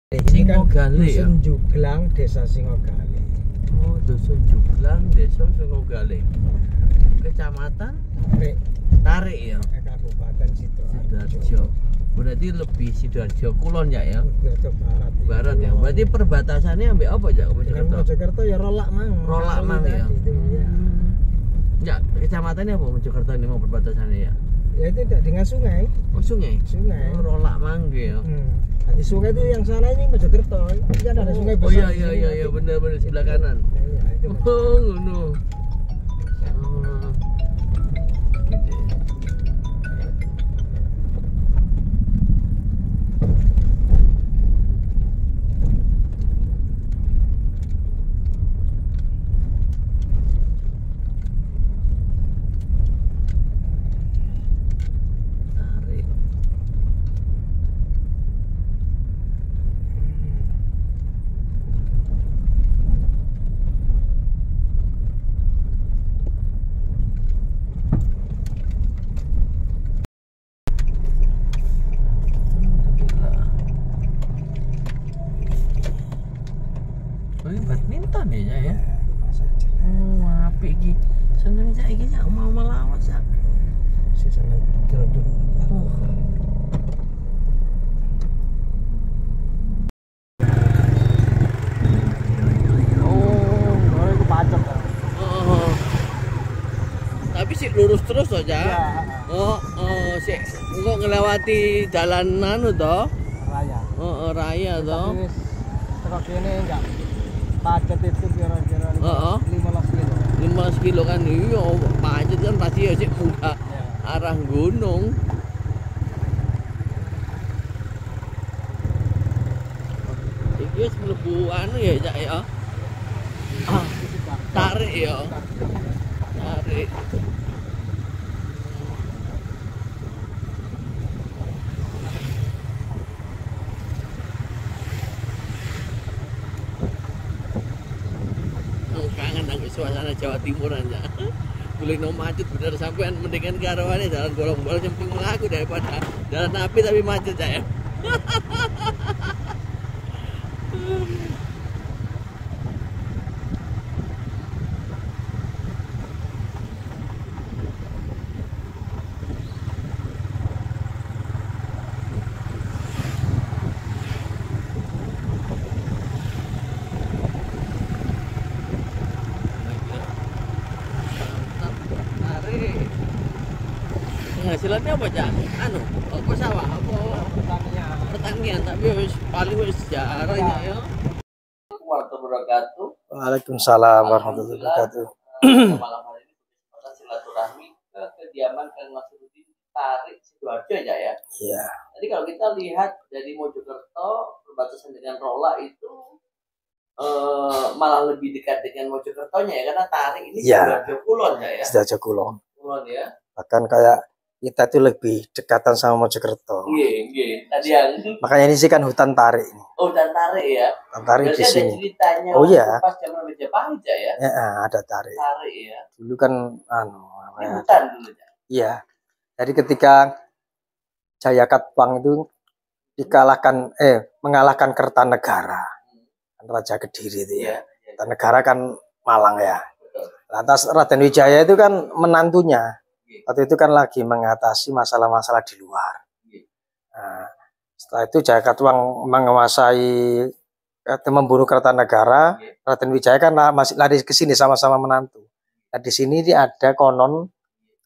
Singogale ya. Dusun Juglang, Desa Singogale. Oh, Dusun Juglang, Desa Singogale. Kecamatan Tarik ya. Kabupaten Sidoarjo. Berarti lebih Sidoarjo Kulon ya ya. Sidoarjo Barat. Barat ya. Berarti perbatasannya ambil apa ya? Dengan Mojokerto ya Rolak Mang. Rolak Mang ya. Ya, kecamatannya apa Mojokerto ini mau perbatasannya ya? Ya itu dengan sungai. Oh, sungai. Sungai. Oh, Rolak Mang ya. Di sungai itu yang sana ini Mojokerto. Ini kan ada sungai besar. Oh iya benar sebelah kanan. Iya, itu. Oh, ngono. Oh. Gitu ya. Oh, badminton ya. Oh, apik iki. Seneng saiki ya mau melawas ya. Seneng geruduk. Oh, itu pacet. Oh. Tapi sih lurus terus toh, ya. Oh, sih engko ngelewati jalan anu toh? Raya. Oh, raya toh. Terus kene enggak pacet itu kira-kira 15 kilo. 15 kilo kan iya pacet kan pasti ya sih buka arah gunung. Iki wis mlebu anu ya Cak ya. Tarik ya. Tarik. Kangen nang suasana Jawa Timur aja. Kulino macet bener sampean mendingan karawane jalan bolong-bolong cemping melaku daripada jalan api tapi macet ya. Penghasilannya apa Cak? Anu, apa sawah? Apa pertanian tapi wis paling wis sejarahnya ya. Waalaikumsalam warahmatullahi wabarakatuh. Malam hari ini kita silaturahmi ke kediaman Kang Nasruddin Tarik Sidoarjo ya. Iya. Jadi kalau kita lihat dari Mojokerto perbatasan dengan Rolak itu malah lebih dekat dengan Mojokertonya ya karena Tarik ini Sidoarjo Kulon ya. Sidoarjo Kulon. Kulon ya. Bahkan kayak kita itu lebih dekatan sama Mojokerto. Iya. Tadi yang makanya ini sih kan hutan tarik. Oh, hutan tarik ya. Hutan tarik di sini. Ceritanya oh iya. Pas zaman Majapahit ya. Ya, ada tarik. Tarik ya. Dulu kan hutan dulu ya. Iya. Jadi ketika Jaya Katuang itu mengalahkan Kertanegara. Raja Kediri itu ya. Kertanegara kan Malang ya. Lantas Raden Wijaya itu kan menantunya. Waktu itu kan lagi mengatasi masalah-masalah di luar. Nah, setelah itu Jaya Katuang menguasai memburu Kertanegara. Raden Wijaya kan masih lari ke sini sama-sama menantu. Nah, di sini ada konon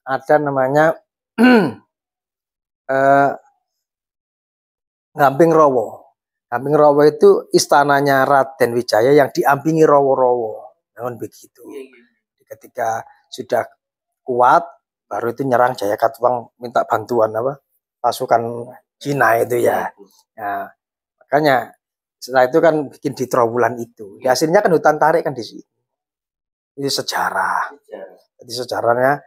ada namanya Gamping Rowo. Gamping Rowo itu istananya Raden Wijaya yang diampingi Rowo-Rowo. Namun begitu. Ketika sudah kuat baru itu nyerang Jaya Katuang minta bantuan pasukan Cina itu ya. Nah, makanya setelah itu kan bikin di Trowulan itu. Di hasilnya kan hutan tarik kan di sini. Ini sejarah. Jadi sejarahnya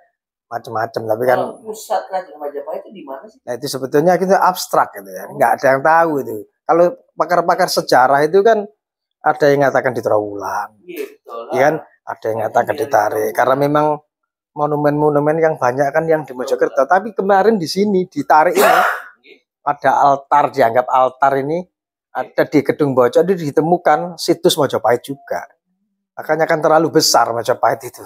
macam-macam tapi kan pusat Kerajaan Majapahit itu di mana sih? Nah, itu sebetulnya kita abstrak gitu ya. Nggak ada yang tahu itu. Kalau pakar-pakar sejarah itu kan ada yang mengatakan di Trowulan. Iya, betul. Ya kan ada yang mengatakan di Tarik karena memang monumen-monumen yang banyak kan yang di Mojokerto, tapi kemarin di sini di Tarik ini ada altar, dianggap altar ini Ada di Gedung Bocok itu ditemukan situs Mojopahit juga. Makanya kan terlalu besar Mojopahit itu.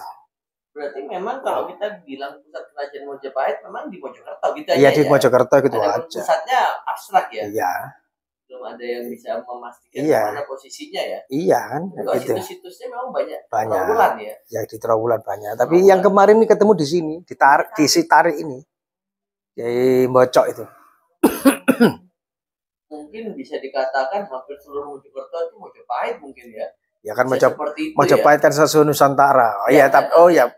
Berarti memang kalau kita bilang pusat kerajaan Mojopahit memang di Mojokerto gitu aja. Iya di Mojokerto gitu aja. Pusatnya abstrak ya. Iya. Belum ada yang bisa memastikan mana posisinya ya. Iya kan. Kalau gitu. Situs-situsnya memang banyak. Banyak. Trawulan ya. Ya di Trawulan banyak. Tapi yang kemarin ini ketemu di sini, di si tarik ini. Di Bocok itu. Mungkin bisa dikatakan hampir seluruh Mojokerto itu Mojopahit mungkin ya. Ya kan Mojopahit kan sesuatu Nusantara. Oh iya, tapi oh ya.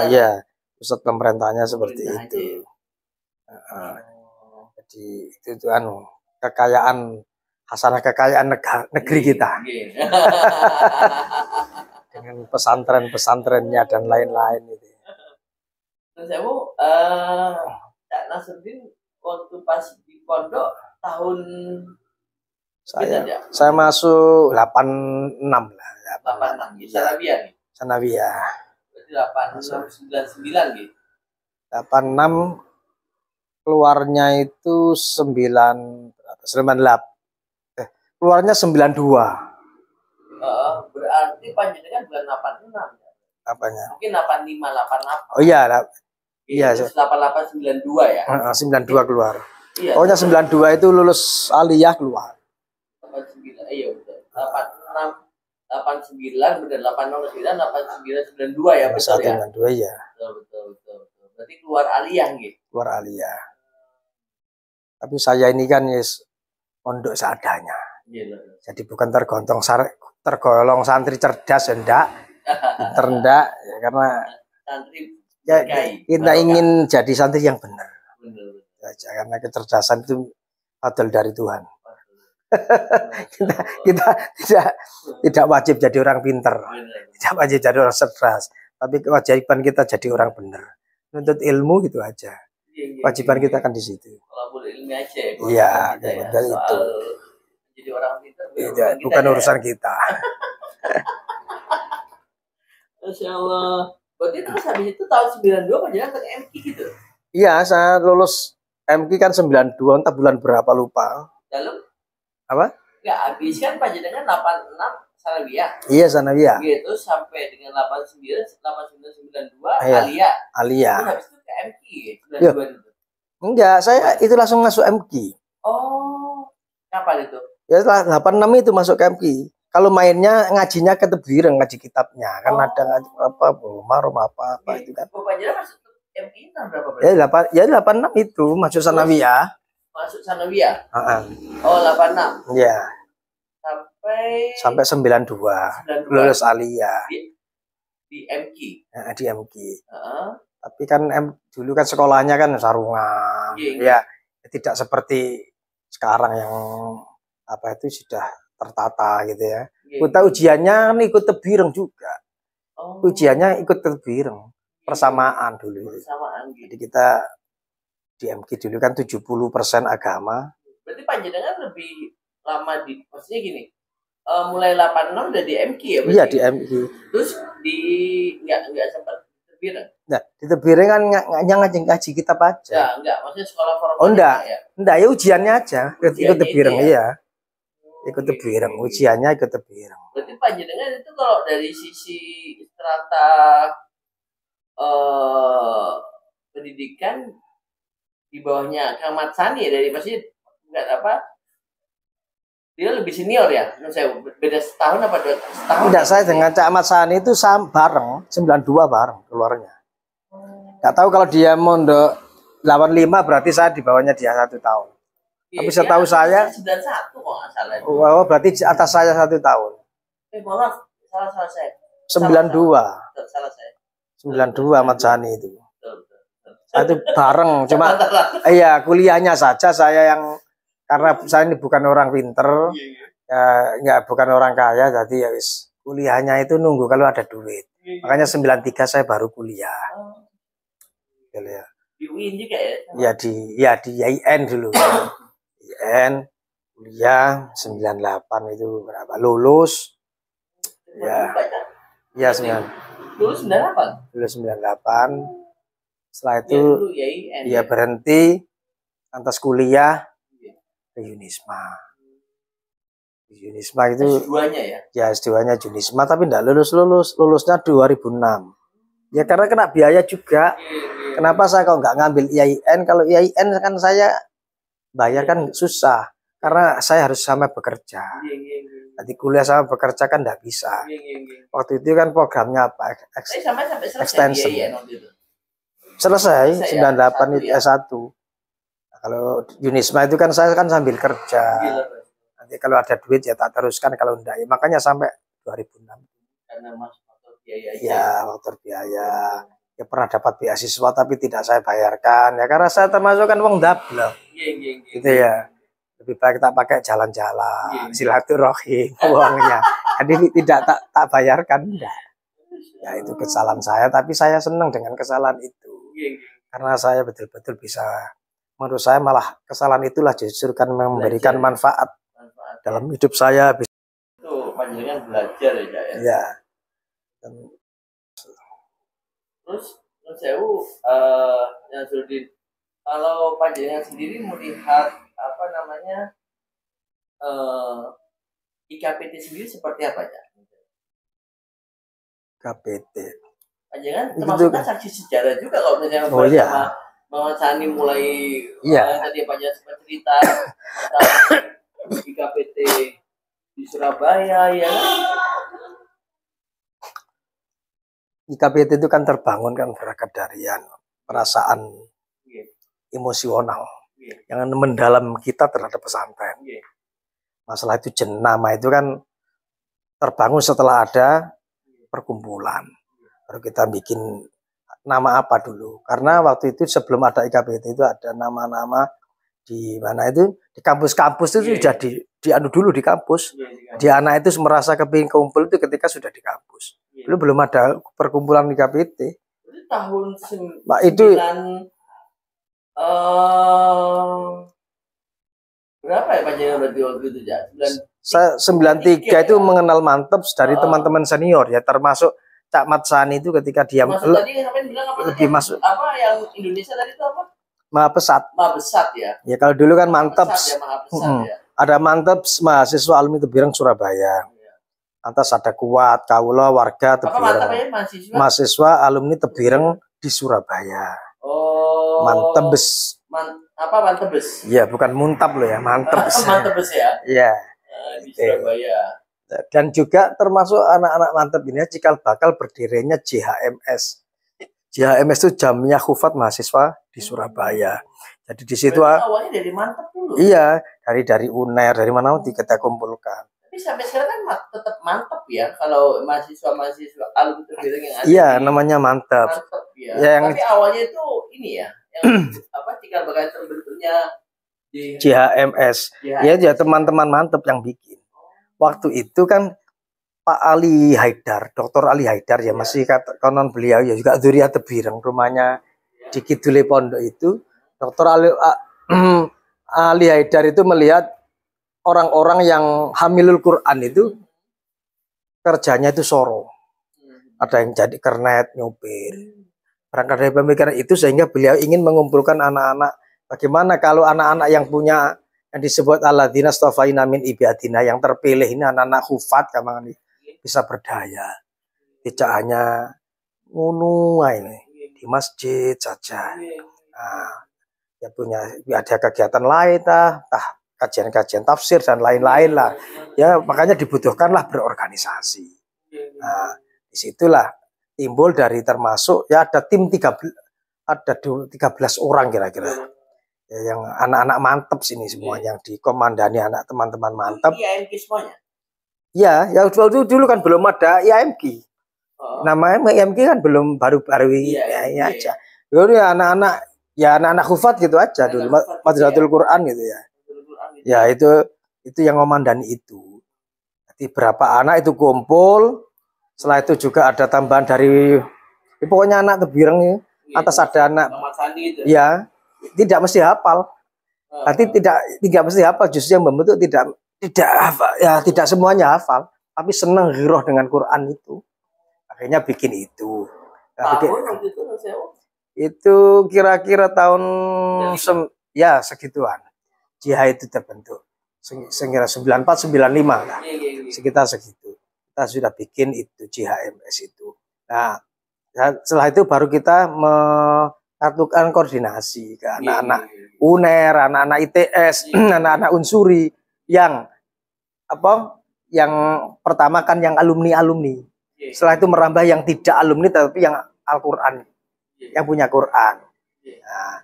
Ya, pusat pemerintahnya seperti itu. Jadi itu anu kekayaan hasanah kekayaan negeri kita. Dengan pesantren-pesantrennya dan lain-lain itu. Terus saya mau Cak Nasruddin waktu pas di pondok tahun saya masuk 86 lah. 86 gitu. Sanawiyah nih. Sanawiyah. Berarti 86 99 gitu. 86 keluarnya itu 98. Keluarnya 92. Berarti panjenengan bulan 86 ya? Apanya? Mungkin 85 88. Oh iya, iya. 88 92 ya. 92 keluar. Iya. Pokoknya 92 itu lulus aliyah keluar. 89 iya betul. 86 89 benar 89 89 92 ya betul ya. 92 ya. Betul. Berarti keluar aliyah gitu. Keluar aliyah. Tapi saya ini kan pondok seadanya. Jadi bukan tergolong santri cerdas enggak. Terendak ya, karena santri ya, kita ingin jadi santri yang benar. Karena kecerdasan itu adil dari Tuhan. kita tidak wajib jadi orang pinter, tidak wajib jadi orang cerdas, tapi kewajiban kita jadi orang benar. Nuntut ilmu gitu aja. Kewajiban kita kan di situ. Kalau boleh ilmu aja ya. Iya, dan itu. Jadi orang pinter bukan urusan kita. Masya Allah. Berarti terus habis itu tahun 92 panjenengan ke MK gitu? Iya, saya lulus MK kan 92, entah bulan berapa lupa. Lalu? Apa? Enggak, habis kan panjenengan 86 Sanawiyah. Iya, Sanawiyah. Gitu sampai dengan 89 92 aliyah. Aliyah. Terus habis itu ke MK 92 itu. Enggak, saya itu langsung masuk MK. Oh. Kapan itu? Ya setelah 86 itu masuk ke MK. Kalau mainnya ngajinya ke Tebireng, ngaji kitabnya kan ada ngaji apa rumah apa itu kan. Panjenengan masuk MK tahun berapa? Ya 86 itu masuk Sanawiyah. Masuk Sanawiyah. Oh 86. Iya. Sampai 92. 92. Lulus aliyah. Di MK. Di MK. Tapi kan dulu kan sekolahnya kan sarungan. Ya tidak seperti sekarang yang apa itu sudah tertata gitu ya. Kita ujiannya kan ikut Tebireng juga. Ujiannya ikut Tebireng. Persamaan dulu. Persamaan gitu. Jadi kita di MK dulu kan 70% agama. Berarti panjenengan lebih lama di maksudnya gini. Mulai 86 udah di MK ya berarti? Iya di MK. Terus di enggak sempat Tebireng. Nah, di Tebireng kan ngaji kitab aja. Ya, enggak, maksudnya sekolah formal. Oh enggak. Ya? Enggak, ya ujiannya aja. Ikut Tebireng iya. Ikut Tebireng, ujiannya ikut Tebireng. Berarti panjenengan itu kalau dari sisi strata pendidikan di bawahnya Kang Mat Sani dari pasti enggak apa? Dia lebih senior ya? Saya beda setahun apa 2 tahun? Tidak, saya dengan Cak Mat Sani itu bareng, 92 bareng keluarnya. Enggak tahu kalau dia mondok 85 berarti saya di bawahnya dia 1 tahun. Tapi setahu saya 91 kok nggak salah. Oh, berarti di atas saya 1 tahun. Maaf, salah saya. 92. Salah saya. 92 Mat Sani itu. Itu bareng, cuma iya kuliahnya saja saya yang karena saya ini bukan orang pinter, ya bukan orang kaya, jadi ya wis kuliahnya itu nunggu kalau ada duit. Makanya 93 saya baru kuliah. Ya. Di UIN juga ya? Ya di IAIN dulu. IAIN kuliah 98 itu berapa? Lulus. Ya. Ya 9. Lulus 98. Lulus 98. Setelah itu ya berhenti lantas kuliah Yunisma. Yunisma itu S2-nya ya? Ya S2-nya Yunisma, tapi enggak lulusnya 2006. Ya karena kena biaya juga. Kenapa saya kalau nggak ngambil IAIN? Kalau IAIN kan saya bayar kan susah, karena saya harus sama bekerja. Nanti kuliah sama bekerja kan nggak bisa. Waktu itu kan programnya apa? Extension. Selesai 98 itu S1. Nah, kalau Yunisma itu kan saya kan sambil kerja. Nanti kalau ada duit ya tak teruskan, kalau enggak ya makanya sampai 2006. Karena faktor biaya. Ya, faktor biaya. Ya pernah dapat beasiswa tapi tidak saya bayarkan ya karena saya termasuk kan wong dablek. Gitu ya. Lebih baik tak pakai jalan-jalan, silaturahim uangnya. Jadi tidak tak bayarkan enggak. Ya itu kesalahan saya, tapi saya senang dengan kesalahan itu. Karena saya betul-betul bisa, menurut saya malah kesalahan itulah justru kan memberikan manfaat dalam hidup saya. Itu panjenengan belajar ya, ya. Ya. Terus saya yang Sudin, kalau panjenengan sendiri melihat apa namanya IKPT sendiri seperti apa ya? IKPT. Panjenengan termasuk kan saksi sejarah juga kalau misalnya sama Bang Sani mulai tadi panjenengan sempat cerita tentang IKPT di Surabaya ya. IKPT itu kan terbangun kan berangkat dari perasaan emosional yang mendalam kita terhadap pesantren. Masalah itu jenama itu kan terbangun setelah ada perkumpulan. Baru kita bikin nama apa dulu. Karena waktu itu sebelum ada IKPT itu ada nama-nama di mana itu di kampus-kampus itu sudah dianu dulu di kampus. Di anak itu merasa kepingin kumpul itu ketika sudah di kampus. Belum ada perkumpulan IKPT. Itu tahun itu berapa ya panjangnya berarti waktu itu ya? Saya 93 itu mengenal mantep dari teman-teman senior ya, termasuk Cak Mat Sani itu ketika dia lebih masuk apa yang Indonesia tadi itu apa? Mahapesat. Mahapesat ya. Ya kalau dulu kan mantep. Ya. Ada mantep mahasiswa alumni Tebireng Surabaya. Atas ada Kuat, Kaula, warga Tebireng. Mahasiswa alumni Tebireng di Surabaya. Oh. Mantebes. Mantebes? Iya, bukan muntab loh ya, mantebes. Mantebes ya? Iya. Di Surabaya. Dan juga termasuk anak-anak mantep ini cikal bakal berdirinya JHMS. JHMS itu Jamiah Hufat Mahasiswa di Surabaya. Jadi di situ awalnya dari mantep dulu. Iya, dari UNER, dari mana kita kumpulkan. Tapi sampai sekarang kan tetap mantep ya kalau mahasiswa alumni Tebireng yang ada. Iya, namanya mantep. Mantep ya. Yang tapi awalnya itu ini ya, yang cikal bakal terbentuknya JHMS. Ya teman-teman mantep yang bikin. Waktu itu kan Pak Ali Haidar, Dr. Ali Haidar ya, masih konon beliau ya juga Duriya Tebireng, rumahnya di Kidule Pondok itu. Dr. Ali Haidar itu melihat orang-orang yang hamilul Quran itu kerjanya itu soro. Ada yang jadi kernet, nyopir. Berangkat dari pemikiran itu sehingga beliau ingin mengumpulkan anak-anak. Bagaimana kalau anak-anak yang punya yang disebut alladzina stofaina min ibadina, yang terpilih ini anak-anak hufat kamangan bisa berdaya. Tidak hanya ngunu ini di masjid saja. Nah, ya punya ada kegiatan lain kajian-kajian tafsir dan lain-lain lah. Ya makanya dibutuhkanlah berorganisasi. Nah, disitulah timbul dari termasuk ya ada tim 13 orang kira-kira. Ya, yang anak-anak mantep sini semua yang dikomandani anak teman-teman mantep. IAMG semuanya? Ya, ya dulu kan belum ada IAMG. Namanya IAMG kan belum baru-baru ini aja. Dulu ya anak-anak hufat gitu aja dulu, Madrasatul Quran gitu ya. Ya itu yang komandani itu. Jadi berapa anak itu kumpul. Setelah itu juga ada tambahan dari pokoknya anak Tebireng ya. Atas ada anak. Ya. Tidak mesti hafal. Nanti tidak mesti hafal, justru yang membentuk tidak semuanya hafal, tapi senang giroh dengan Quran itu. Akhirnya bikin itu. Itu kira-kira tahun ya segituan. JH itu terbentuk. Sekira 94 95 lah. Sekitar segitu. Kita sudah bikin itu JHMS itu. Nah, setelah itu baru kita mengaturkan koordinasi ke anak-anak UNER, anak-anak ITS, anak-anak Unsuri yang yang pertama kan yang alumni. Setelah itu merambah yang tidak alumni tapi yang Al-Qur'an, yang punya Quran. Nah,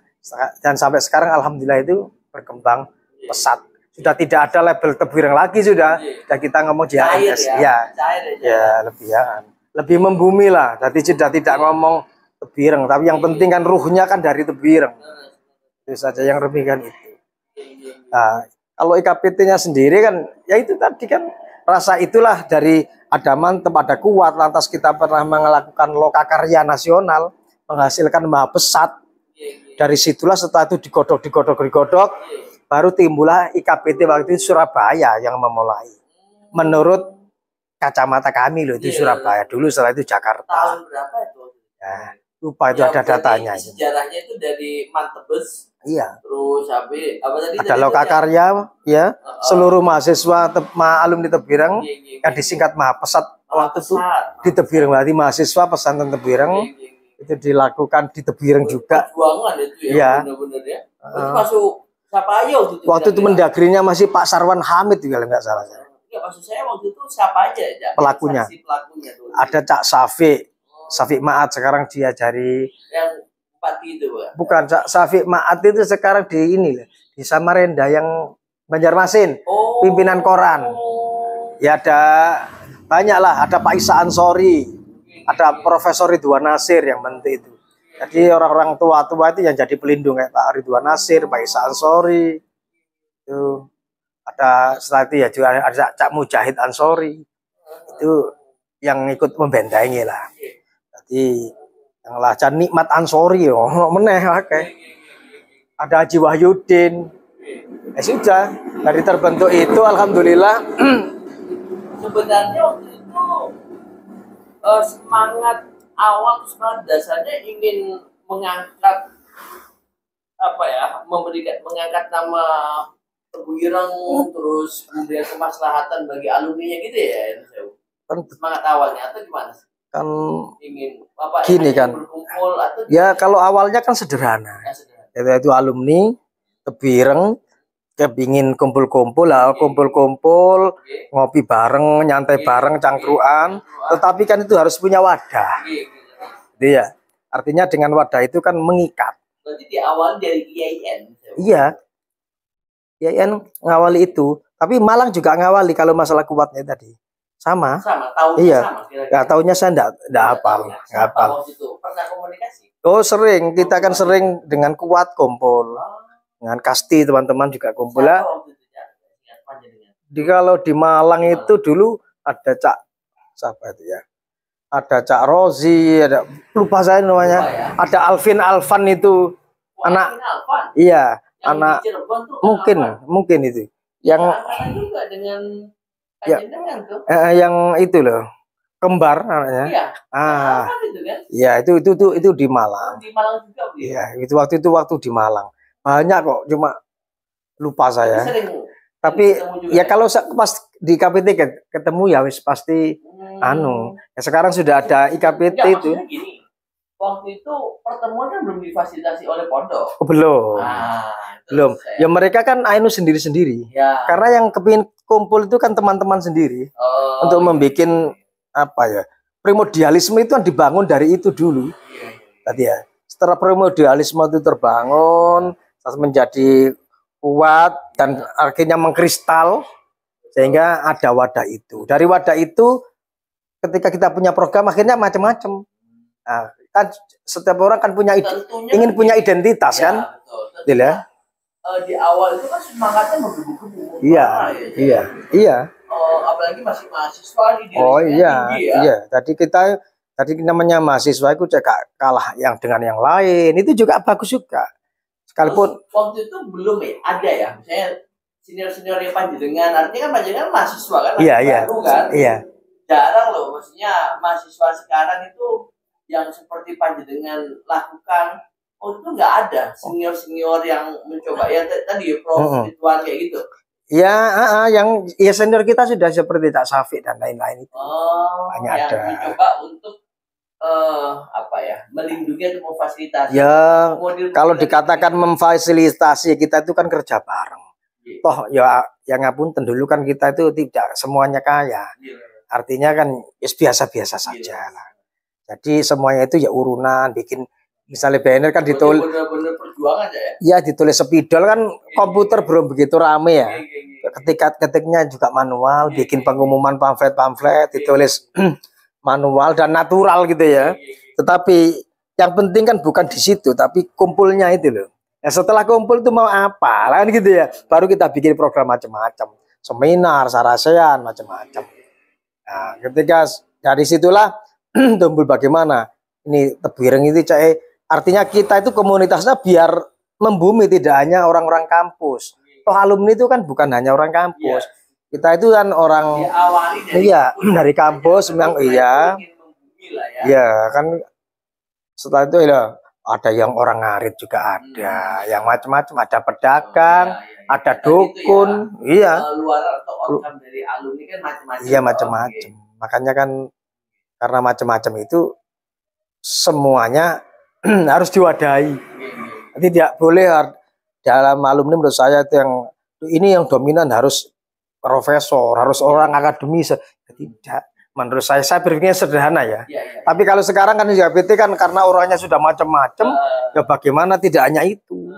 dan sampai sekarang alhamdulillah itu berkembang pesat. Sudah tidak ada label Tebireng lagi sudah kita ngomong JHMS lebih membumi lah. Jadi sudah tidak ngomong Tebireng, tapi yang penting kan ruhnya kan dari Tebireng. Itu saja yang demikian itu. Nah, kalau IKPT-nya sendiri kan ya itu tadi kan rasa itulah dari ada mantep, ada kuat. Lantas kita pernah melakukan lokakarya nasional, menghasilkan maha pesat. Dari situlah setelah itu digodok, baru timbullah IKPT waktu itu Surabaya yang memulai. Menurut kacamata kami loh itu Surabaya dulu, setelah itu Jakarta. Tahun berapa itu? Nah, lupa itu ada datanya. Sejarahnya itu dari Mantebes. Iya. Terus apa tadi? Ada lokakarya ya. Seluruh mahasiswa alumni Tebireng yang disingkat maha pesat waktu itu di Tebireng, berarti mahasiswa pesantren Tebireng itu dilakukan di Tebireng juga. Perjuangan itu ya. Benar-benar ya. Itu masuk siapa aja waktu itu mendagrinya masih Pak Sarwan Hamid juga nggak salah. Ya, maksud saya waktu itu siapa aja ya? Pelakunya tuh. Ada Cak Safiq Ma'at, sekarang dia dari yang Bupati itu, Pak. Bukan, Cak Safiq Ma'at itu sekarang di di Samarinda yang Banjarmasin, pimpinan koran. Ya ada banyak lah, ada Pak Isa Ansori, ada Profesor Ridwan Nasir yang menteri itu. Jadi orang-orang tua-tua itu yang jadi pelindung kayak Pak Ridwan Nasir, Pak Isa Ansori. Itu ada setelah itu ya juga ada Cak Mujahid Ansori. Itu yang ikut membentengi lah. Jadi yang lah Cak Nikmat Ansori meneh ada Haji Wahyudin. Sudah dari terbentuk itu alhamdulillah. Sebenarnya waktu itu semangat awal, semangat dasarnya ingin mengangkat mengangkat nama Tebireng, terus kemudian kemaslahatan bagi alumninya gitu ya. Semangat awalnya atau gimana? Kan ingin gini kan berkumpul atau ya kalau awalnya kan sederhana. Itu alumni Tebireng kepingin kumpul-kumpul lah, kumpul-kumpul, ngopi bareng, nyantai bareng, cangkruan. Tetapi kan itu harus punya wadah. Iya. Artinya dengan wadah itu kan mengikat. Berarti di awal dari IAIN. Iya. IAIN ngawali itu, tapi Malang juga ngawali kalau masalah kuatnya tadi. Sama. Tahunnya iya. Sama. Ya, tahunnya saya enggak hafal. Pernah komunikasi? Oh, sering. Kita kan sering dengan kuat kumpul. Dengan Kasti teman-teman juga kumpul lah. Kalau di Malang itu dulu ada siapa itu ya? Ada Cak Rozi, ada lupa saya namanya. Ada Alvan itu anak. Iya, yang anak mungkin itu. Yang juga dengan yang itu loh. Kembar anaknya. Iya. Itu kan? Iya, itu di Malang. Di Malang juga. Iya, itu waktu di Malang. Banyak kok, cuma lupa saya. Tapi ya kalau pas di IKPT ketemu ya wis pasti Ya sekarang sudah ada IKPT itu. Gini, waktu itu pertemuan kan belum difasilitasi oleh pondok. Belum. Belum. Ya mereka kan sendiri-sendiri. Ya. Karena yang kepingin kumpul itu kan teman-teman sendiri. Untuk membuat primordialisme itu kan dibangun dari itu dulu. Tadi ya. Setelah primordialisme itu terbangun menjadi kuat dan akhirnya mengkristal sehingga ada wadah itu. Dari wadah itu ketika kita punya program akhirnya macam-macam. Nah, kan setiap orang kan ingin punya identitas kan? Betul. Ya. Di awal itu kan semangatnya menggebu-gebu. Iya. Apalagi masih mahasiswa nih. Iya. Tadi namanya mahasiswa itu kalah dengan yang lain. Itu juga bagus juga. Sekalipun waktu itu belum ada ya, misalnya senior yang panjenengan, artinya kan panjenengan mahasiswa kan, baru kan, jarang loh, maksudnya mahasiswa sekarang itu yang seperti panjenengan lakukan Oh itu nggak ada senior yang mencoba ya tadi Prof Ridwan kayak gitu. Ya, yang ya senior kita sudah seperti Cak Safi dan lain-lain itu. Banyak yang ada. Mencoba untuk apa ya, melindungi atau memfasilitasi. Ya, kalau dikatakan memfasilitasi kita itu kan kerja bareng. Toh ya yang ngapunten dulu kan kita itu tidak semuanya kaya. Artinya kan biasa-biasa saja lah. Jadi semuanya itu ya urunan, bikin misalnya banner kan ditulis bener-bener perjuangan ya. Ya ditulis spidol kan komputer belum begitu rame ya. Ketiknya juga manual, bikin pengumuman pamflet ditulis manual dan natural gitu ya. Tetapi yang penting kan bukan di situ, tapi kumpulnya itu loh. Nah, setelah kumpul itu mau apa? Kan gitu ya. Baru kita bikin program macam-macam, seminar, sarasean, macam-macam. Nah, ketika dari situlah tumbuh bagaimana ini Tebireng itu artinya kita itu komunitasnya biar membumi, tidak hanya orang-orang kampus. Toh alumni itu kan bukan hanya orang kampus. Kita itu kan orang dari kampus memang iya kan setelah itu ya ada yang orang ngarit juga ada, yang macam-macam, ada pedagang, ada dukun, luar atau organ dari alumni kan macam-macam. Iya macam-macam. Makanya kan karena macam-macam itu semuanya harus diwadahi. Tidak boleh dalam alumni menurut saya itu yang dominan harus profesor, harus orang akademis. Tidak. Menurut saya berpikirnya sederhana ya. Tapi kalau sekarang kan di IKPT kan karena orangnya sudah macam-macam, ya bagaimana tidak hanya itu.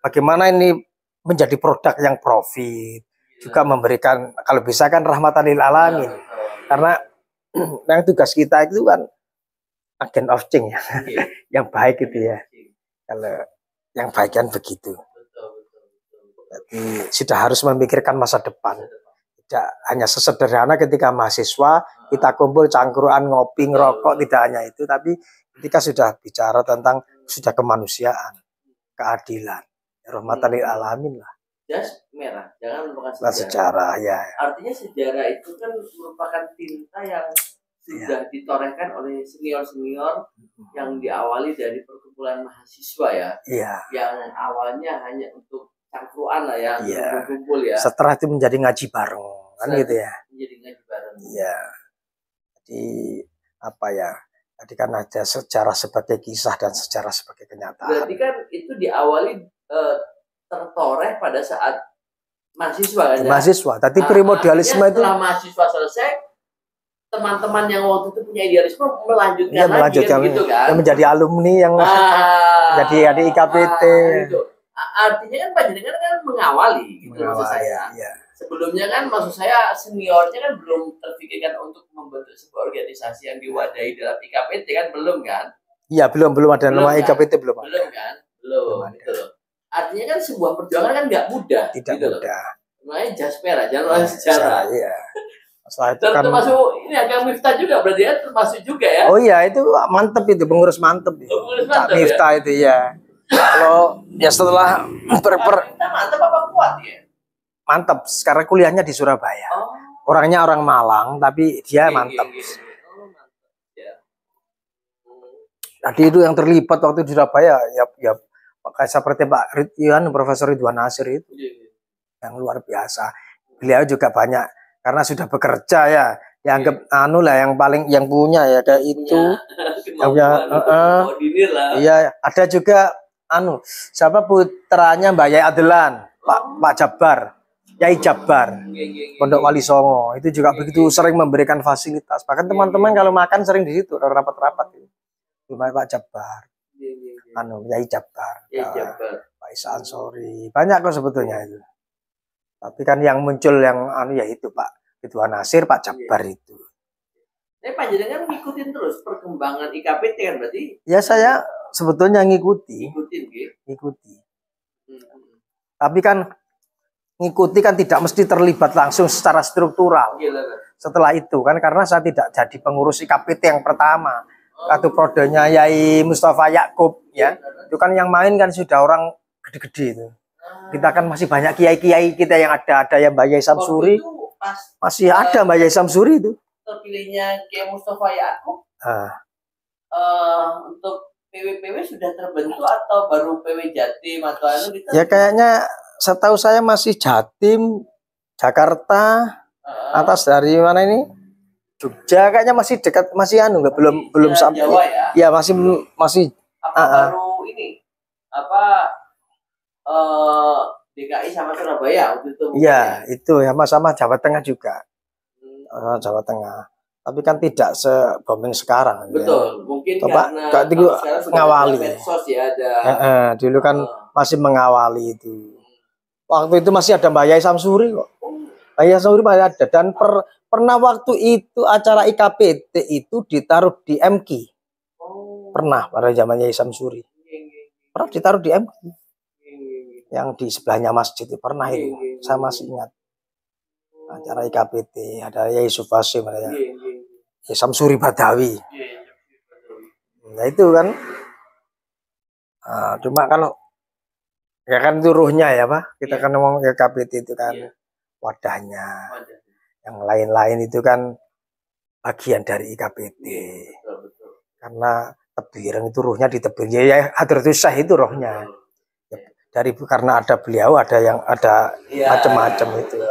Bagaimana ini menjadi produk yang profit, juga memberikan kalau bisa kan rahmatan lil alamin. Karena yang tugas kita itu kan agent of change ya. Yang baik gitu ya. Kalau yang baik kan begitu. Jadi sudah harus memikirkan masa depan. Tidak hanya sesederhana ketika mahasiswa kita kumpul cangkruan ngopi ngerokok, tidak hanya itu, tapi ketika sudah bicara tentang sudah kemanusiaan, keadilan, rahmatan lil alamin lah. Jas merah, jangan melupakan sejarah ya. Artinya sejarah itu kan merupakan tinta yang sudah ditorehkan oleh senior-senior yang diawali dari perkumpulan mahasiswa ya. Yang awalnya hanya untuk cangkruan lah ya, berkumpul ya. Setelah itu menjadi ngaji bareng, kan gitu ya. Menjadi ngaji bareng. Iya. Jadi apa ya? Tadi kan ada sejarah sebagai kisah dan sejarah sebagai kenyataan. Berarti kan itu diawali tertoreh pada saat mahasiswa kan ya? Mahasiswa. Tapi primordialisme itu setelah mahasiswa selesai, teman-teman yang waktu itu punya idealisme melanjutkan gitu kan? Yang menjadi alumni yang jadi IKPT. Gitu. Artinya kan panjenengan kan mengawali gitu maksud saya. Sebelumnya kan maksud saya seniornya kan belum terpikirkan untuk membentuk sebuah organisasi yang diwadahi dalam IKPT kan belum kan? Iya belum ada nama IKPT belum. Belum kan? Belum. Gitu loh. Artinya kan sebuah perjuangan kan nggak mudah. Tidak gitu mudah. Makanya Jaspera jangan sejarah. Iya. Dan kan termasuk ini Kang Miftah juga berarti ya termasuk juga ya? Oh iya itu mantep itu pengurus mantep. Pengurus mantep Miftah ya? Itu ya. Kalau ya setelah mantep apa kuat ya? Mantap, sekarang kuliahnya di Surabaya. Orangnya orang Malang, tapi dia mantap. Tadi itu yang terlibat waktu di Surabaya, ya kayak seperti Pak Ridwan, Profesor Ridwan Nasir itu, yang luar biasa. Beliau juga banyak karena sudah bekerja ya, dianggap yang paling yang punya ya kayak itu. Iya, ada juga siapa putranya Mbak Yai Adelan, Pak Jabar. Yai Jabar, Pondok Wali Songo itu juga begitu sering memberikan fasilitas. Bahkan teman-teman kalau makan sering di situ, kalau rapat-rapat itu. Pak Jabar, Yai Jabar, Pak Isa Ansori, banyak kok sebetulnya itu. Tapi kan yang muncul yang ya itu Pak Ridwan Nasir, Pak Jabar itu. Panjenengan ngikutin terus perkembangan IKPT kan berarti? Ya saya sebetulnya ngikuti. Tapi kan ngikuti kan tidak mesti terlibat langsung secara struktural. Setelah itu kan karena saya tidak jadi pengurus IKPT yang pertama. Atau prodenya Yai Mustafa Yakub ya. Itu kan yang main kan sudah orang gede-gede itu. Kita kan masih banyak kiai-kiai kita yang ada yang Mbak Yai Samsuri. Masih ada Mbak Yai Samsuri itu. Terpilihnya Kiai Mustafa Yakub. Untuk PW sudah terbentuk atau baru PW Jatim atau anu gitu? Ya kayaknya setahu saya masih Jatim, Jakarta, atas dari mana ini? Jogja kayaknya masih dekat, masih anu nggak, belum sampai. Jawa ya? Ya masih. Baru ini apa DKI sama Surabaya waktu itu? Iya, itu ya sama Jawa Tengah juga. Jawa Tengah. Tapi kan tidak se-booming sekarang. Betul, ya. Mungkin karena mengawali. Medsos ya ada. Dulu kan masih mengawali itu. Waktu itu masih ada Mbak Yai Samsuri kok. Mbak Yai Samsuri masih ada. Dan pernah waktu itu acara IKPT itu ditaruh di MQ. Pernah pada zaman Yai Samsuri. Pernah ditaruh di MQ. Yang di sebelahnya masjid itu pernah itu. Saya masih ingat. Acara IKPT ada Yai Sufasim, ada Yai Samsuri Badawi. Nah itu kan. Cuma kalau ya kan itu ruhnya ya Pak. Kita kan ngomong IKPT itu kan wadahnya. Yang lain-lain itu kan bagian dari IKPT. Karena Tebireng itu ruhnya di Tebireng. Ya Hadratus Syekh itu rohnya. Karena ada beliau, ada yang ada macam-macam itu.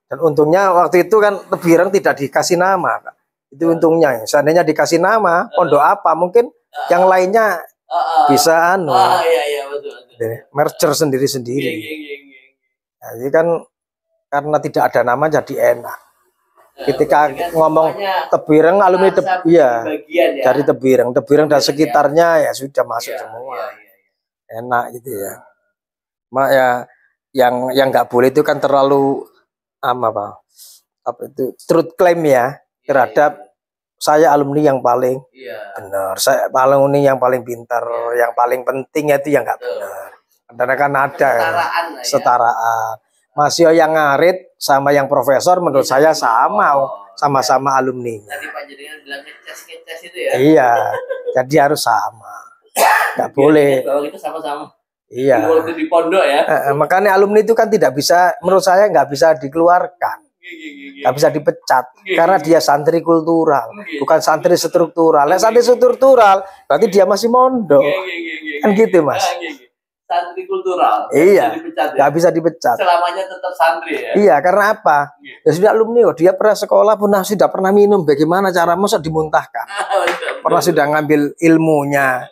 Dan untungnya waktu itu kan Tebireng tidak dikasih nama, Pak. Itu untungnya. Seandainya dikasih nama, pondok apa, mungkin yang lainnya bisa merger sendiri-sendiri. Jadi kan karena tidak ada nama jadi enak. Ketika ngomong Tebireng alumni dari Tebireng dan sekitarnya ya sudah masuk semua. Enak gitu ya. Mak ya yang nggak boleh itu kan terlalu apa itu truth claim ya terhadap saya alumni yang paling benar, saya alumni yang paling pintar, yang paling penting itu yang nggak benar. Karena kan ada setaraan. Masih yang ngarit sama yang profesor menurut saya sama-sama alumni. Tadi Pak Jadian bilang ngecas itu ya. Iya, jadi harus sama. Nggak boleh. Kalau itu sama-sama. Iya. Di pondok ya. Makanya alumni itu kan tidak bisa, menurut saya nggak bisa dikeluarkan, nggak bisa dipecat, karena dia santri kultural, bukan santri struktural. Santri struktural berarti dia masih mondok, kan gitu Mas. Santri kultural. Iya. Nggak bisa dipecat. Selamanya tetap santri ya. Iya, karena apa? Ya sudah alumni, dia pernah sekolah, sudah pernah minum, bagaimana cara masa dimuntahkan? Pernah sudah ngambil ilmunya.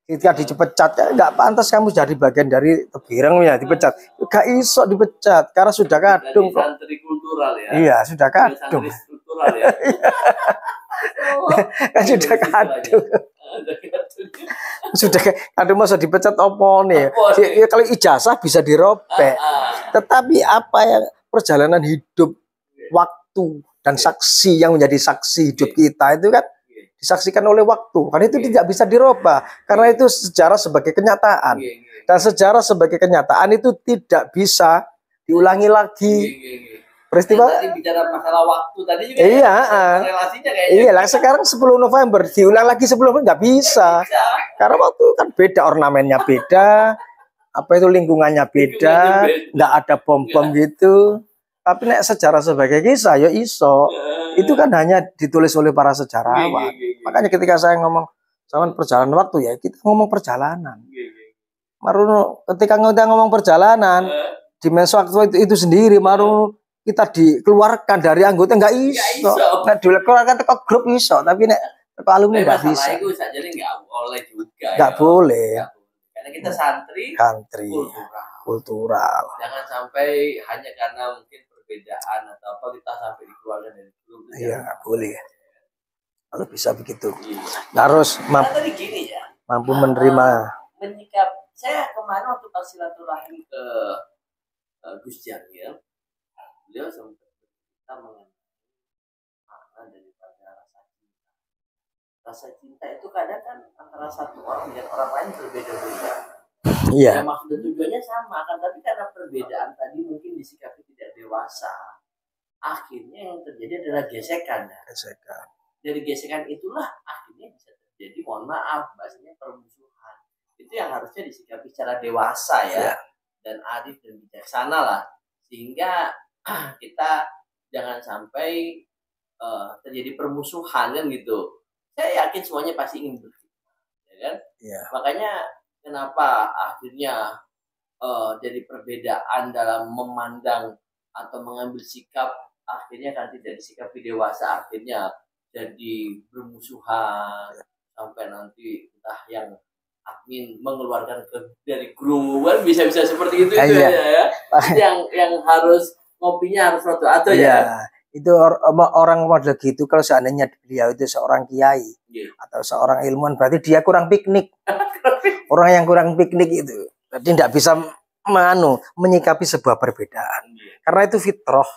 Ketika dipecat ya nggak pantas kamu jadi bagian dari Tebireng ya dipecat, nggak iso dipecat karena sudah kadung kok. Santri kultural ya. Iya sudah kadung. Ya. Kan sudah kadung. Sudah kadung masa dipecat opo nih. Ya, kalau ijazah bisa dirobek. Tetapi apa yang perjalanan hidup, waktu dan saksi yang menjadi saksi hidup kita itu kan disaksikan oleh waktu, karena itu tidak bisa dirubah, karena itu sejarah sebagai kenyataan, dan sejarah sebagai kenyataan itu tidak bisa diulangi lagi. Peristiwa tadi bicara masalah waktu tadi juga relasinya kayaknya. Iya lah, sekarang 10 November diulang lagi sebelum nggak bisa, karena waktu kan beda, ornamennya beda, apa itu lingkungannya beda, nggak ada bom-bom gitu. Tapi nek sejarah sebagai kisah ya iso. Itu kan hanya ditulis oleh para sejarawan. Makanya ketika saya ngomong sama perjalanan waktu ya, kita ngomong perjalanan. Maruno ketika kita ngomong perjalanan, dimensi waktu itu sendiri maruno kita dikeluarkan dari anggota nggak iso. Nah, dikeluarkan ke grup iso, tapi nek ke alumni nggak bisa. Itu jadi nggak boleh juga. Nggak boleh. Karena kita santri kultural. Jangan sampai hanya karena mungkin perbedaan atau apa kita sampai dikeluarkan dari grup. Iya, boleh. Kalau bisa begitu. Harus tadi gini ya. Mampu menerima. Menyikap saya kemarin waktu pas silaturahmi ke Gus Jamil, beliau sempat kita mengenai makna daripada rasa cinta. Rasa cinta itu kadang kan antara satu orang dan orang lain berbeda-beda. Iya. Ya, maksud dan tujuannya sama kan, tapi karena perbedaan tadi mungkin disikapi tidak dewasa, akhirnya yang terjadi adalah gesekan. Dari gesekan itulah akhirnya bisa terjadi, mohon maaf, bahasanya permusuhan. Itu yang harusnya disikapi secara dewasa ya, dan arif dan bijaksana lah, sehingga kita jangan sampai terjadi permusuhan kan gitu. Saya yakin semuanya pasti ingin berkhidmat. kan? Makanya kenapa akhirnya jadi perbedaan dalam memandang atau mengambil sikap, akhirnya kan tidak sikap dewasa, akhirnya jadi bermusuhan sampai nanti entah yang admin mengeluarkan dari grup, kan bisa-bisa seperti itu ya. yang harus ngopinya harus atau ya. Itu orang model gitu, kalau seandainya beliau itu seorang kiai atau seorang ilmuwan, berarti dia kurang piknik. Orang yang kurang piknik itu jadi tidak bisa menyikapi sebuah perbedaan, karena itu fitrah.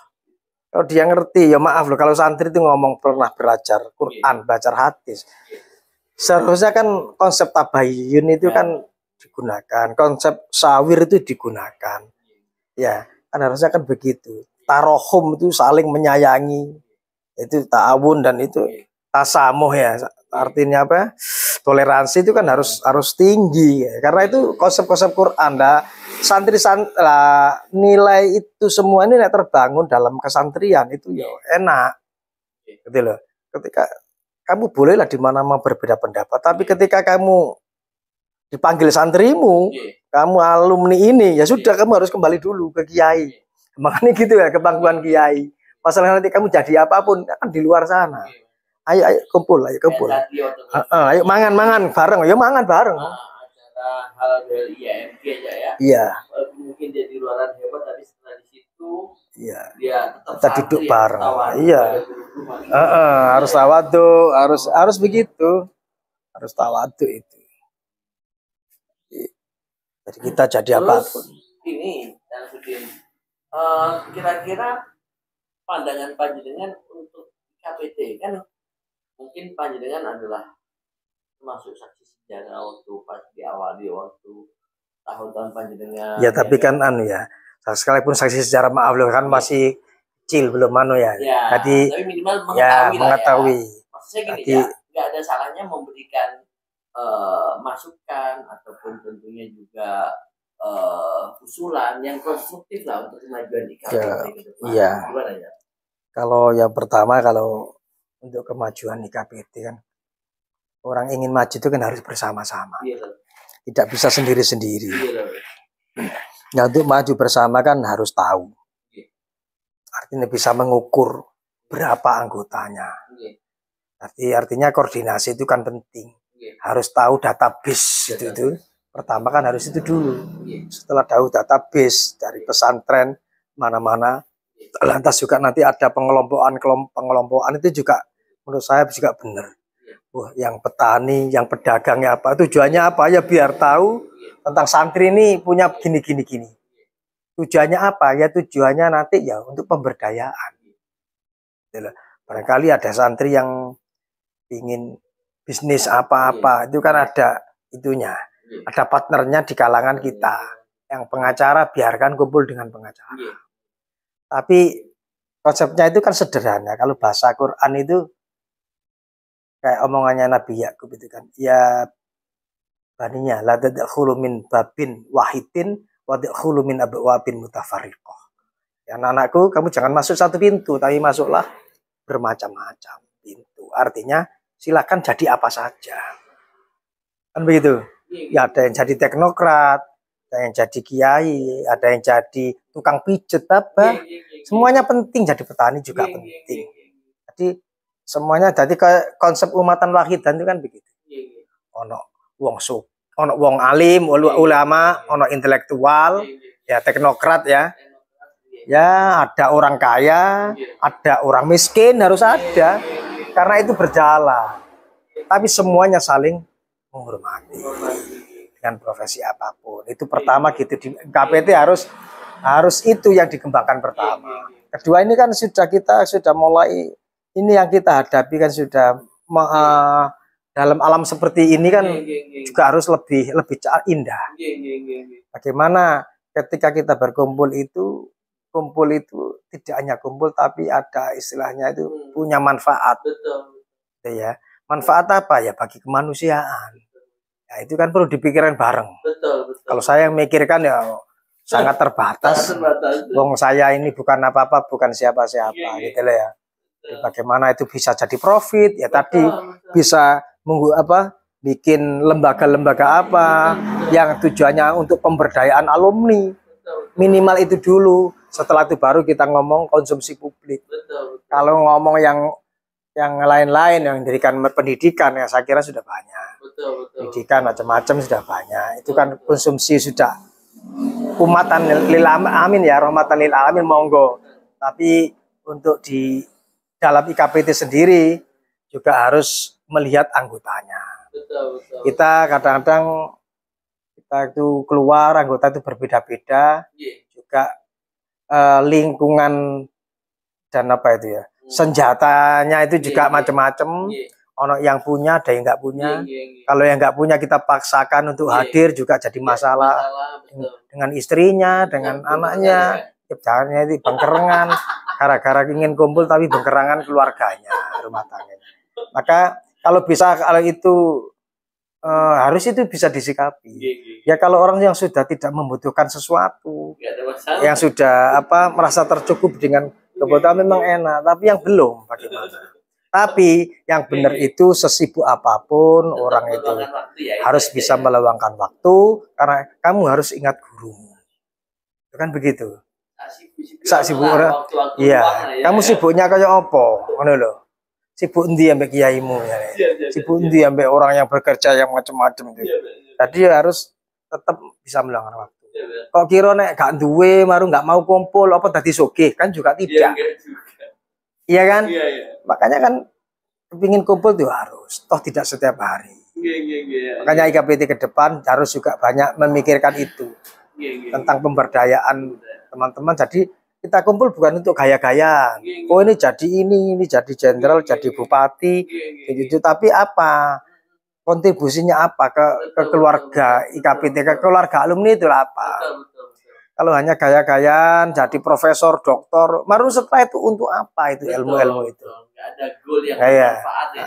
Kalau dia ngerti, ya maaf loh, kalau santri itu ngomong pernah belajar Quran, belajar hadis, seharusnya kan konsep tabayyun itu kan digunakan, konsep sawir itu digunakan, ya kan harusnya kan begitu. Tarohum itu saling menyayangi, itu ta'awun, dan itu tasamuh ya, artinya apa? Toleransi itu kan harus tinggi ya. Karena itu konsep-konsep Quran. Santri nilai itu semua ini terbangun dalam kesantrian itu ya enak, gitu loh. Ketika kamu bolehlah di mana mau berbeda pendapat, tapi ketika kamu dipanggil santrimu, kamu alumni ini, ya sudah, kamu harus kembali dulu ke kiai. Makanya gitu ya, kebanggaan kiai. Masalah nanti kamu jadi apapun kan di luar sana. Ayo kumpul. Ayo mangan bareng, ayo mangan bareng. Hal dari IMG aja ya. Iya. Mungkin dia di luaran hebat, tapi setelah di situ dia tetap duduk bareng. Iya. Harus tawadu, harus begitu. Harus tawadu itu. Jadi kita jadi apapun. Ini yang Sudin, kira-kira pandangan panjenengan untuk KPT, kan mungkin panjenengan adalah termasuk saksi sejarah waktu pas diawali waktu tahun-tahun panjenengan. Ya tapi kan sekalipun saksi sejarah, maaf loh, kan masih kecil, belum ya. Jadi tapi minimal mengetahui. Maksudnya gini, nggak ada salahnya memberikan masukan ataupun tentunya juga usulan yang konstruktif lah untuk kemajuan di KPT ke depan. Gimana ya? Kalau yang pertama, kalau untuk kemajuan di KPT kan, orang ingin maju itu kan harus bersama-sama. Tidak bisa sendiri-sendiri. Nah, untuk maju bersama kan harus tahu. Artinya bisa mengukur berapa anggotanya. Artinya koordinasi itu kan penting. Harus tahu database itu. Pertama kan harus itu dulu. Setelah tahu database dari pesantren mana-mana, lantas juga nanti ada pengelompokan itu juga menurut saya juga benar. Yang petani, yang pedagangnya apa, tujuannya apa ya, biar tahu tentang santri ini punya gini. Tujuannya apa ya? Tujuannya nanti ya untuk pemberdayaan. Barangkali ada santri yang ingin bisnis apa-apa, itu kan ada itunya, ada partnernya di kalangan kita. Yang pengacara biarkan kumpul dengan pengacara. Tapi konsepnya itu kan sederhana. Kalau bahasa Quran itu kayak omongannya Nabi Yakub itu kan, ya baninya la tadkhulu min babin wahidin wa tadkhulu min abwabin mutafarriqah. Ya anakku, kamu jangan masuk satu pintu, tapi masuklah bermacam-macam pintu. Artinya silakan jadi apa saja. Kan begitu. Ya ada yang jadi teknokrat, ada yang jadi kiai, ada yang jadi tukang pijet apa. Semuanya penting, jadi petani juga penting. Jadi semuanya, jadi konsep umatan wahidan itu kan begitu. Ono wong alim, ulama, ono intelektual, ya teknokrat ya. Ya ada orang kaya, ada orang miskin, harus ada. Karena itu berjalan. Tapi semuanya saling menghormati dengan profesi apapun. Itu pertama gitu, di KPT harus itu yang dikembangkan pertama. Kedua, ini kan kita sudah mulai, ini yang kita hadapi kan sudah dalam alam seperti ini kan juga harus lebih indah. Bagaimana ketika kita berkumpul itu, kumpul itu tidak hanya kumpul, tapi ada istilahnya itu punya manfaat. Ya, manfaat apa ya? Bagi kemanusiaan. Ya, itu kan perlu dipikirkan bareng. Kalau saya memikirkan ya sangat terbatas. Wong saya ini bukan apa-apa, bukan siapa-siapa, gitu loh ya. Jadi bagaimana itu bisa jadi profit ya, tadi bisa bikin lembaga-lembaga apa yang tujuannya untuk pemberdayaan alumni. Minimal itu dulu. Setelah itu baru kita ngomong konsumsi publik. Kalau ngomong yang lain-lain yang diberikan pendidikan ya saya kira sudah banyak. Pendidikan macam-macam sudah banyak. Itu kan konsumsi sudah umatan lil amin ya, rahmatan lil alamin monggo. Tapi untuk di dalam IKPT sendiri juga harus melihat anggotanya. Kita kadang-kadang kita itu keluar anggota itu berbeda-beda, juga lingkungan dan apa itu ya, senjatanya itu juga macam-macam. Ono yang punya, ada yang nggak punya. Kalau yang nggak punya kita paksakan untuk hadir juga jadi masalah. Dengan istrinya, dengan anaknya, caranya itu bengkerengan. Gara-gara ingin kumpul tapi bengkerangan keluarganya, rumah tangganya. Maka kalau bisa, kalau itu harus itu bisa disikapi. Ya kalau orang yang sudah tidak membutuhkan sesuatu, yang sudah merasa tercukup dengan kebutuhan memang enak, tapi yang belum bagaimana? Tapi yang benar itu sesibuk apapun orang itu harus bisa meluangkan waktu, karena kamu harus ingat guru. Itu kan begitu. Sak sibuk orang. Iya, kamu sibuknya kayak opo? Ngono lho. Sibuk endi ambek kiaimu ya. Sibuk endi ambek orang yang bekerja yang macam-macam itu. Jadi harus tetap bisa meluangkan waktu. Kok kira nek gak duwe maru gak mau kumpul apa dadi sugih, kan juga tidak. Iya kan? Makanya kan kepingin kumpul tuh harus, toh tidak setiap hari. Makanya IKPT ke depan harus juga banyak memikirkan itu tentang pemberdayaan teman-teman. Jadi kita kumpul bukan untuk gaya-gayaan. Oh ini jadi jenderal, jadi bupati, gitu. Tapi apa kontribusinya apa ke keluarga IKPT, ke keluarga alumni itu apa? Kalau hanya gaya-gayaan, jadi profesor, doktor, baru setelah itu untuk apa itu ilmu-ilmu itu? Nggak ada goal yang bermanfaat ya.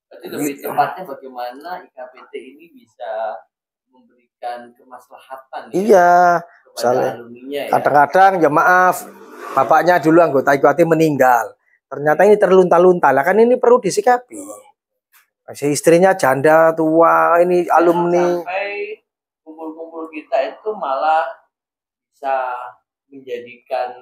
Berarti lebih tepatnya bagaimana IKPT ini bisa memberikan kemaslahatan. Iya, misalnya kadang-kadang ya maaf, bapaknya dulu anggota IKPT meninggal, ternyata ini terlunta-lunta, lah kan ini perlu disikapi. Masih istrinya janda tua, ini alumni. Sampai kumpul-kumpul kita itu malah bisa menjadikan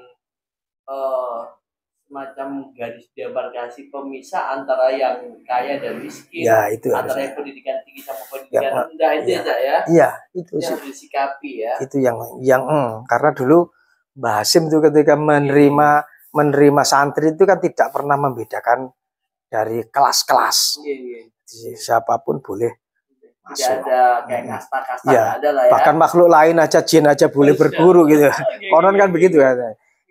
semacam garis demarkasi pemisah antara yang kaya dan miskin, ya, itu antara yang pendidikan tinggi sama pendidikan rendah itu ya. Iya, itu yang harus disikapi ya. Itu yang karena dulu Mbah Hasim itu ketika menerima santri itu kan tidak pernah membedakan dari kelas-kelas. Siapapun boleh masuk. Tidak ada kayak kasta-kasta, ada lah ya. Bahkan makhluk lain aja, jin aja boleh berguru gitu. Konon kan begitu ya.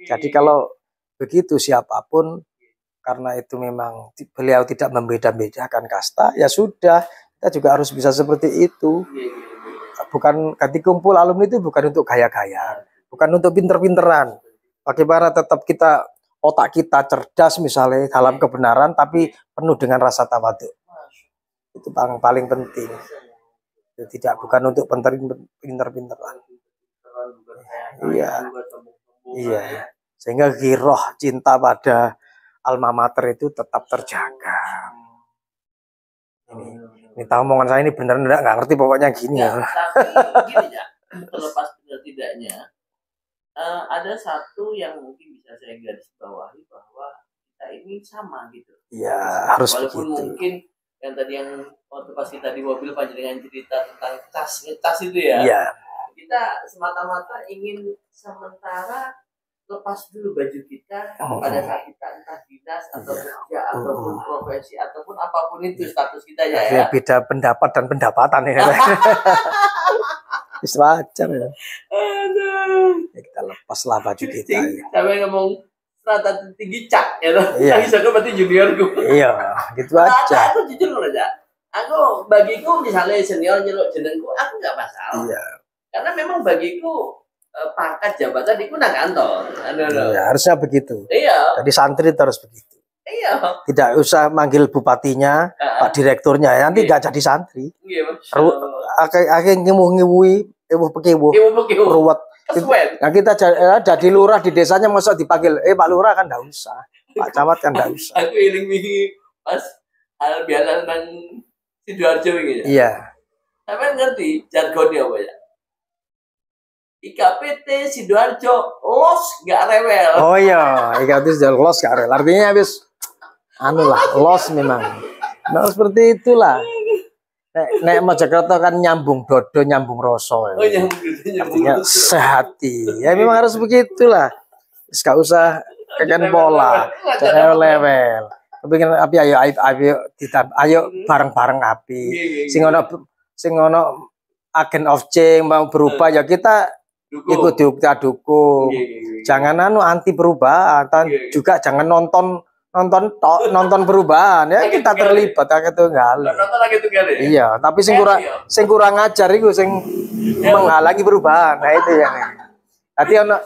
Jadi kalau begitu siapapun, karena itu memang beliau tidak membeda-bedakan kasta, ya sudah, kita juga harus bisa seperti itu. Bukan ganti kumpul alumni itu bukan untuk gaya-gayaan, bukan untuk pinter-pinteran. Bagaimana tetap otak kita cerdas misalnya dalam kebenaran, tapi penuh dengan rasa tawadhu. Itu paling penting. Bukan untuk pinter-pinteran. Iya. Sehingga giroh cinta pada alma mater itu tetap terjaga. Ini omongan saya ini benar enggak ngerti pokoknya gini ya. Tapi gini ya, terlepas benar tidaknya, ada satu yang mungkin bisa saya garis bawahi bahwa kita ini sama gitu. Iya, harus walaupun begitu. Mungkin yang tadi yang waktu pas kita di mobil panjenengan cerita tentang tas itu ya. Iya. Kita semata-mata ingin sementara lepas dulu baju kita pada saat kita entah dinas atau kerja ataupun profesi ataupun apapun itu status kita ya. Beda pendapat dan pendapatan ya. Bisa wajar ya. Ya kita lepaslah baju kita. Ya. Sampai ngomong rata tinggi cak ya loh. Iya. Bisa berarti juniorku. Iya, gitu aja. Aku jujur loh aja. Aku bagiku misalnya senior nyeluk jenengku, aku nggak masalah. Iya. Karena memang bagiku pangkat jabatan itu nang kantor. Iya, harusnya begitu. Iya. Jadi santri terus begitu. Iya. Tidak usah manggil bupatinya, Pak Direkturnya, nanti nggak jadi santri. Iya. Akhirnya ngiwu-ngiwui, ruwet. Nah kita jadi lurah di desanya masa dipanggil, Pak Lurah kan nggak usah, Pak Camat kan nggak usah. Aku iling pas hal biasa nang Sidoarjo ini ya. Iya. Sampeyan ngerti jargonnya apa ya? IKPT Sidoarjo los nggak rewel. Oh iya, IKPT Sidoarjo los nggak rewel. Artinya habis anu lah, los memang. Nah, seperti itulah. Nek Mojokerto kan nyambung dodo, nyambung rasa. Oh, nyambung sehati. Ya memang harus begitulah. Gak usah keken pola, jangan level. Kepingin api ayo bareng-bareng api. Sing ono agen of change mau berubah ya kita ikut dukung. Jangan anu anti perubahan, juga jangan nonton perubahan ya, kita terlibat gitu enggak. Iya, tapi sing kurang ajar iku sing menghalangi perubahan. Nah itu yang. Tadi ono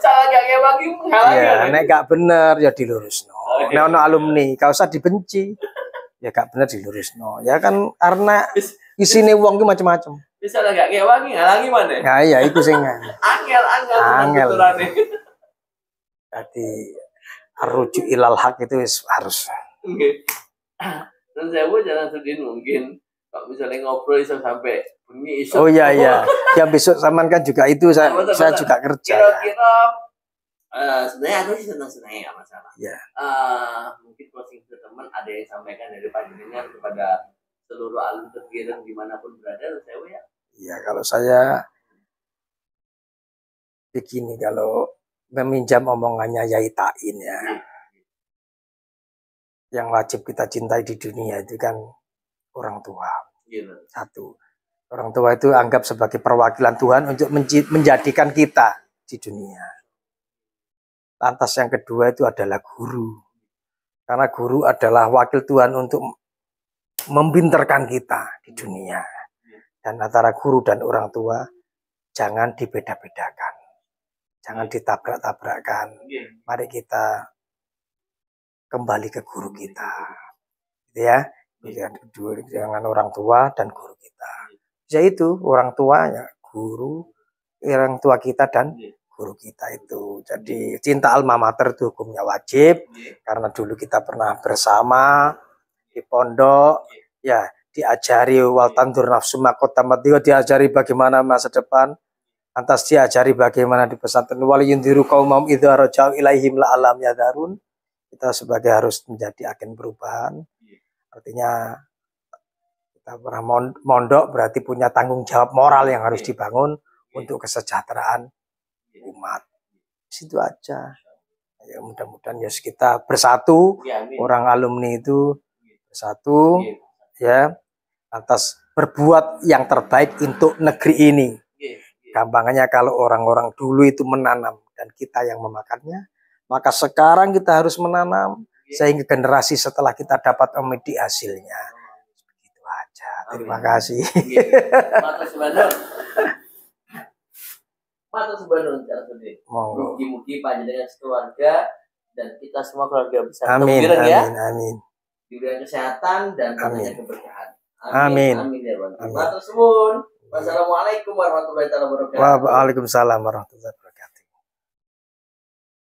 ya, nek gak bener ya dilurusno. Nek ono alumni gak usah dibenci. Ya gak bener dilurusno. Ya kan karena isine wong ki macam-macam. Bisa gak ngewangi ngalangi mana? Nah iya iku sing angel. Tadi rujuk ilal hak itu harus. Oke. Dan saya jangan sedih mungkin kalau misalnya ngobrol sampai bunyi isu. Oh iya. Ya besok saman kan juga itu saya juga kerja. Kira-kira sebenarnya aku sih senang-senang ya masalah. Ya. Mungkin closing teman ada yang sampaikan dari panjenengan kepada seluruh alumni tergiring dimanapun berada, saya ya. Iya, kalau saya begini, kalau meminjam omongannya Yai Tain ya. Yang wajib kita cintai di dunia itu kan orang tua. Satu, orang tua itu anggap sebagai perwakilan Tuhan untuk menjadikan kita di dunia. Lantas yang kedua itu adalah guru. Karena guru adalah wakil Tuhan untuk membinterkan kita di dunia. Dan antara guru dan orang tua jangan dibeda-bedakan. Jangan ditabrak-tabrakkan. Mari kita kembali ke guru kita, gitu ya. Jangan orang tua dan guru kita. Yaitu orang tua ya guru, orang tua kita dan guru kita itu. Jadi cinta alma mater itu hukumnya wajib, karena dulu kita pernah bersama di pondok, ya diajari wal tandur nafsu makota mati, diajari bagaimana masa depan. Lantas diajari bagaimana di pesantren wal yundiru qaumam idza raja'u ilaihim la alam yadarun. Kita sebagai harus menjadi agen perubahan. Artinya kita pernah mondok berarti punya tanggung jawab moral yang harus dibangun untuk kesejahteraan umat. Situ aja. Ya mudah-mudahan ya kita bersatu, orang alumni itu bersatu ya, atas berbuat yang terbaik untuk negeri ini. Gampangnya kalau orang-orang dulu itu menanam dan kita yang memakannya, maka sekarang kita harus menanam sehingga generasi setelah kita dapat memetik hasilnya. Begitu aja. Terima kasih. Matur suwun mugi-mugi panjenengan keluarga dan kita semua keluarga besar. Amin. Amin. Diberikan kesehatan dan keberkahan. Amin. Matur suwun. Wassalamualaikum warahmatullahi wabarakatuh. Waalaikumsalam warahmatullahi wabarakatuh.